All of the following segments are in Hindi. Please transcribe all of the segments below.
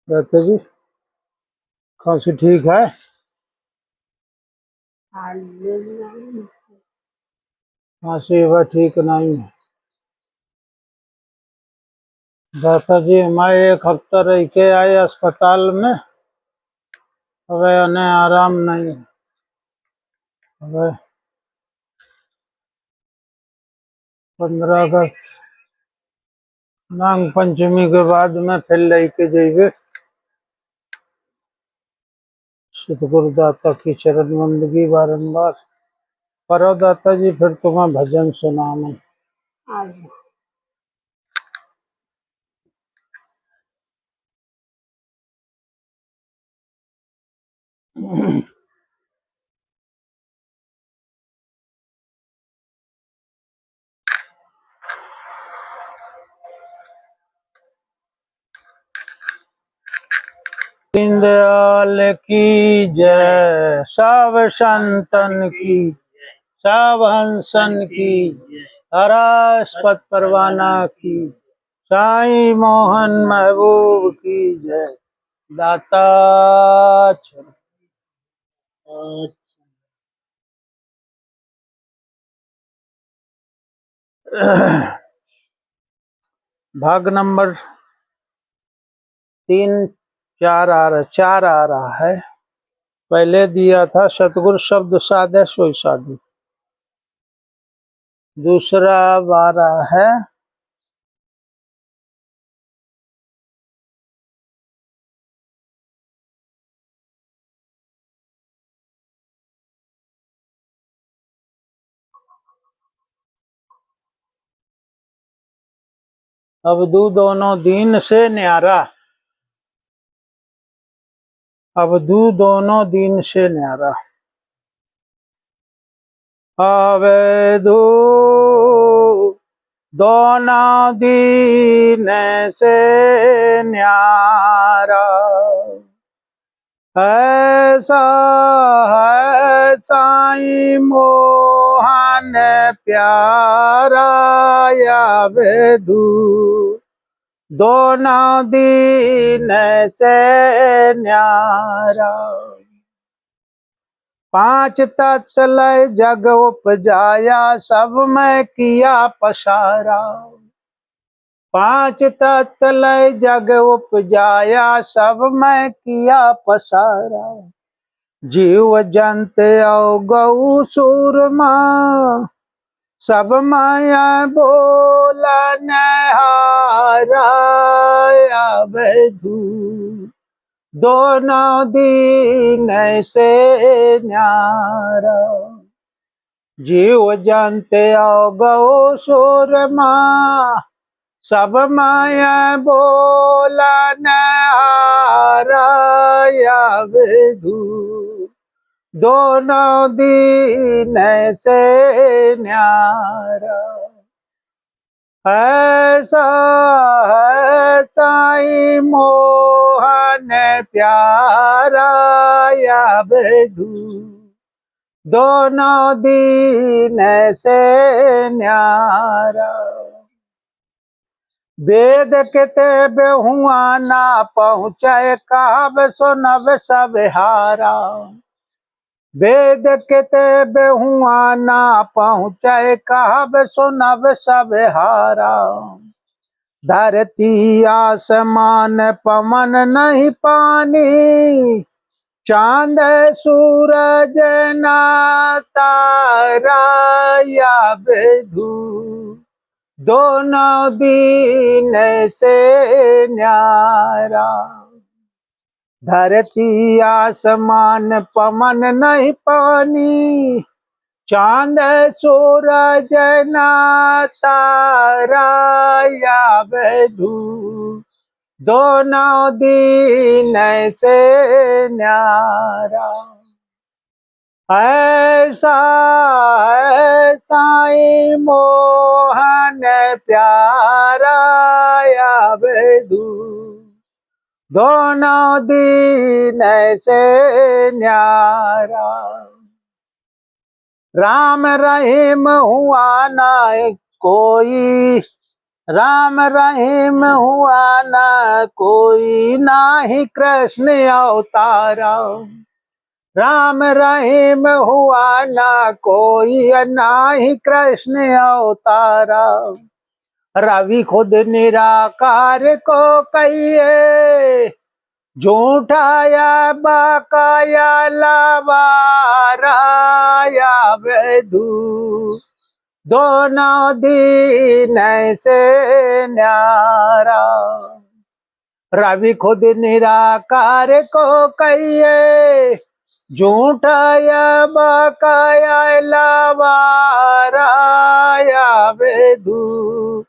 दत्ता जी खांसी ठीक है? खांसी वह ठीक नहीं है। दाता जी मैं एक हफ्ता रह के आए अस्पताल में। अब उन्हें आराम नहीं है। अब 15 अगस्त नाग पंचमी के बाद में फिर लेके जाइए सतगुरु दाता की चरण बंदगी बारंबार करो। दाता जी फिर तुम्हें भजन सुनाऊं। दीनदयाल की जय, सब संतन की, सब हंसन की, हरास्पत परवाना की, साईं मोहन महबूब की जय। दाता भाग नंबर 4 आ रहा है। पहले दिया था सतगुरु शब्द साधे सोई साधु। दूसरा आ रहा है अवधू दोनों दीन से न्यारा। अवधू दोनों दीन से न्यारा। अवधू दोनों दीन से न्यारा, ऐसा है साईं मोहन प्यारा। अवधू दोनों दीन से न्यारा। 5 तत्व लय जग उपजाया, सब में किया पसारा। 5 तत्व लय जग उपजाया, सब में किया पसारा। जीव जंत औ गौ सूरमा, सब माया बोलन हारा। अवधू दोनों दीन से न्यारा। जीव जंत औ गौ सूरमा, सब माया बोलन हारा। अवधू दोनों दीन से न्यारा। ऐसा है साईं मोहन प्यारा। अवधू दोनों दीन से न्यारा। वेद किताब हुआ ना पहुँचे, कहब सुनब सब हारा। वेद किताब हुआ ना पहुँचे, कहब सुनब सब हारा। धरती आसमान पवन नहीं पानी, चांद सूरज ना तारा। अवधू दोनों दीन से न्यारा। धरती आसमान पवन नहीं पानी, चांद सूरज ना तारा। अवधू दोनों दीन से न्यारा। ऐसा है साईं मोहन प्यारा। अवधू दोनों दीन से न्यारा। राम रहीम हुआ ना कोई, राम रहीम हुआ ना कोई, ना ही कृष्ण अवतारा। राम रहीम हुआ ना कोई, ना ही कृष्ण अवतारा। रवि खुद निराकार को कहिए, झूठाया बाकाया लावारा या वेदू, दोनों दीन से न्यारा। रवि खुद निराकार को कहिए, झूठाया बाकाया लावारा या वेदू,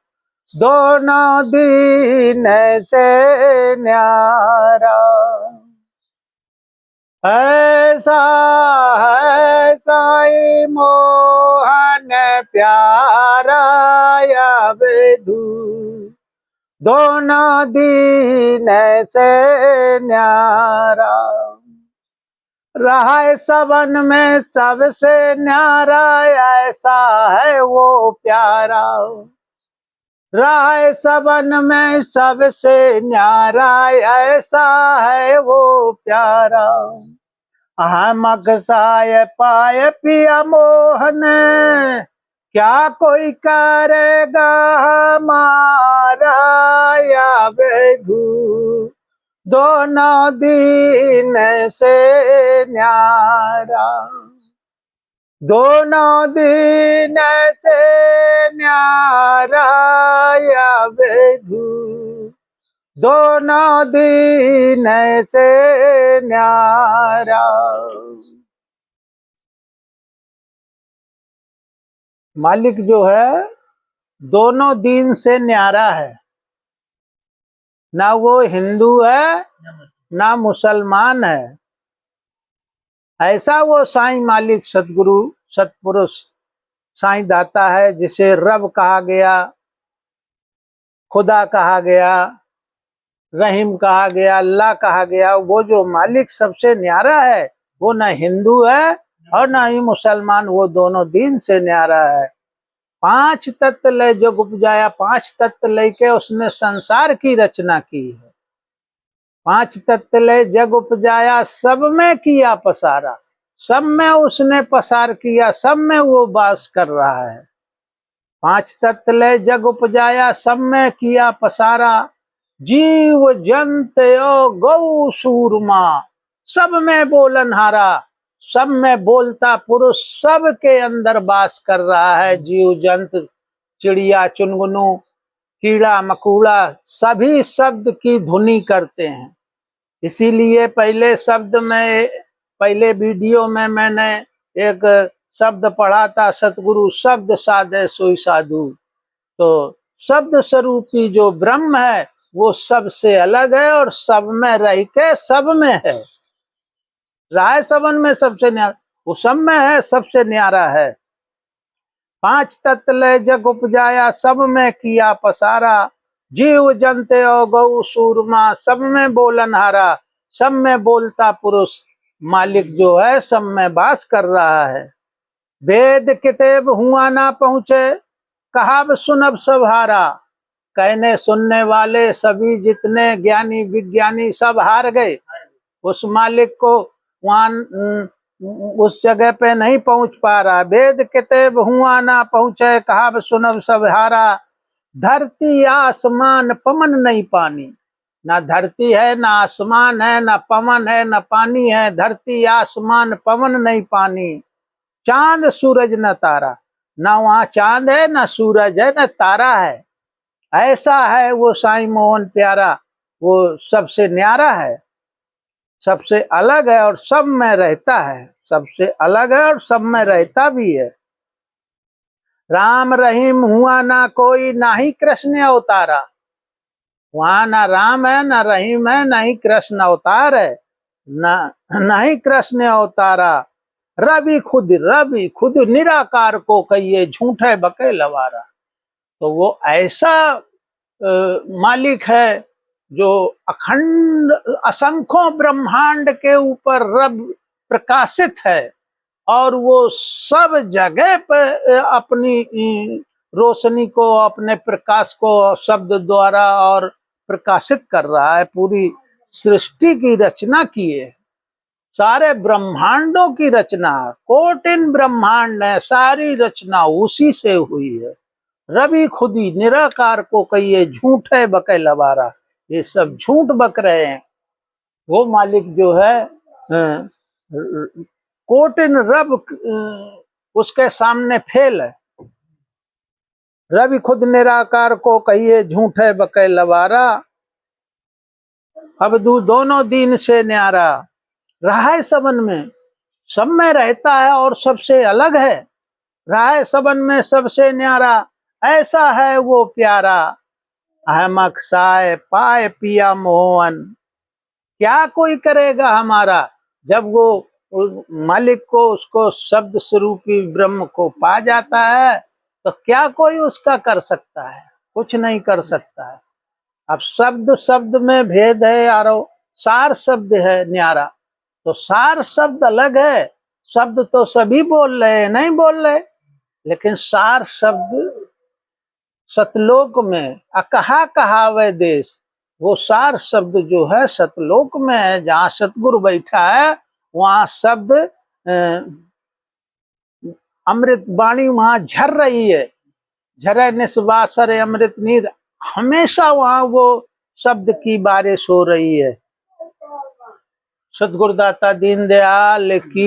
दोनों दीन से न्यारा। ऐसा है साईं मोहन प्यारा या विधु, दोनों दीन से न्यारा। रहा सबन में सबसे न्यारा, ऐसा है वो प्यारा। राय सबन में सबसे न्यारा, ऐसा है वो प्यारा। मगसाय पाए पिया मोहन, क्या कोई करेगा हमारा या वेधु, दोनों दीन से न्यारा। दोनों दीन से न्यारा या वेधु, दोनों दीन से न्यारा। मालिक जो है दोनों दीन से न्यारा है, ना वो हिंदू है ना मुसलमान है। ऐसा वो साईं मालिक सतगुरु सतपुरुष साईं दाता है, जिसे रब कहा गया, खुदा कहा गया, रहीम कहा गया, अल्लाह कहा गया। वो जो मालिक सबसे न्यारा है, वो न हिंदू है और न ही मुसलमान, वो दोनों दीन से न्यारा है। पांच तत्व लय जो उपजाया, पांच तत्व लय के उसने संसार की रचना की है। पांच तत्व लय जग उपजाया, सब में किया पसारा, सब में उसने पसार किया, सब में वो वास कर रहा है। पांच तत्व लय जग उपजाया, सब में किया पसारा, जीव जंत गौ सूरमा, सब में बोलनहारा, सब में बोलता पुरुष, सब के अंदर वास कर रहा है। जीव जंत, चिड़िया चुनगुनु, कीड़ा मकोड़ा, सभी शब्द की धुनी करते हैं। इसीलिए पहले शब्द में, पहले वीडियो में मैंने एक शब्द पढ़ा था, सतगुरु शब्द साधे सोई साधु। तो शब्द स्वरूपी जो ब्रह्म है वो सबसे अलग है और सब में रह के सब में है। राय सबन में सबसे न्यारा, वो सब में है, सबसे न्यारा है। पांच तत्व लय जग उपजाया, सब में किया पसारा, जीव जंते और गौ सूरमा, सब में बोलनहारा, सब में बोलता पुरुष, मालिक जो है सब में वास कर रहा है। वेद किताब हुआ ना पहुंचे, कहाव सुनब सब हारा, कहने सुनने वाले सभी जितने ज्ञानी विज्ञानी सब हार गए। उस मालिक को वहां उस जगह पे नहीं पहुंच पा रहा। वेद किताब हुआ ना पहुंचे, कहाव सुनब सब हारा, धरती आसमान पवन नहीं पानी, ना धरती है ना आसमान है, ना पवन है ना पानी है। धरती आसमान पवन नहीं पानी, चांद सूरज न तारा, ना वहां चांद है ना सूरज है ना तारा है। ऐसा है वो साईं मोहन प्यारा, वो सबसे न्यारा है, सबसे अलग है और सब में रहता है, सबसे अलग है और सब में रहता भी है। राम रहीम हुआ ना कोई, ना ही कृष्ण अवतारा, वहां ना राम है ना रहीम है ना ही कृष्ण अवतार है, ना ही कृष्ण अवतारा। रवि खुद निराकार को कहिए, झूठे बके लवारा। तो वो ऐसा मालिक है जो अखंड असंख्यों ब्रह्मांड के ऊपर रब प्रकाशित है और वो सब जगह पे अपनी रोशनी को, अपने प्रकाश को शब्द द्वारा और प्रकाशित कर रहा है। पूरी सृष्टि की रचना की है, सारे ब्रह्मांडों की रचना, कोटिन ब्रह्मांड है, सारी रचना उसी से हुई है। रवि खुदी निराकार को कहिए झूठ है बके लबारा, ये सब झूठ बक रहे हैं। वो मालिक जो है कोटिन रब उसके सामने फेल है। रवि खुद निराकार को कहिए झूठ है बके लबारा, अब दोनों दीन से न्यारा। रहा है सबन में, सब में रहता है और सबसे अलग है। रहा है सबन में सबसे न्यारा, ऐसा है वो प्यारा। अहमक साय पाए पिया मोहन, क्या कोई करेगा हमारा। जब वो मालिक को, उसको शब्द स्वरूपी ब्रह्म को पा जाता है तो क्या कोई उसका कर सकता है, कुछ नहीं कर सकता है। अब शब्द शब्द में भेद है यारो, सार शब्द है न्यारा, तो सार शब्द अलग है। शब्द तो सभी बोल रहे हैं, नहीं बोल रहे, लेकिन सार शब्द सतलोक में अकहा कहावे देश, वो सार शब्द जो है सतलोक में है, जहाँ सतगुरु बैठा है वहाँ शब्द अमृत वाणी वहाँ झर रही है। झरे निस्वासर अमृत नीर, हमेशा वहाँ वो शब्द की बारिश हो रही है। सतगुरुदाता दीनदयाल की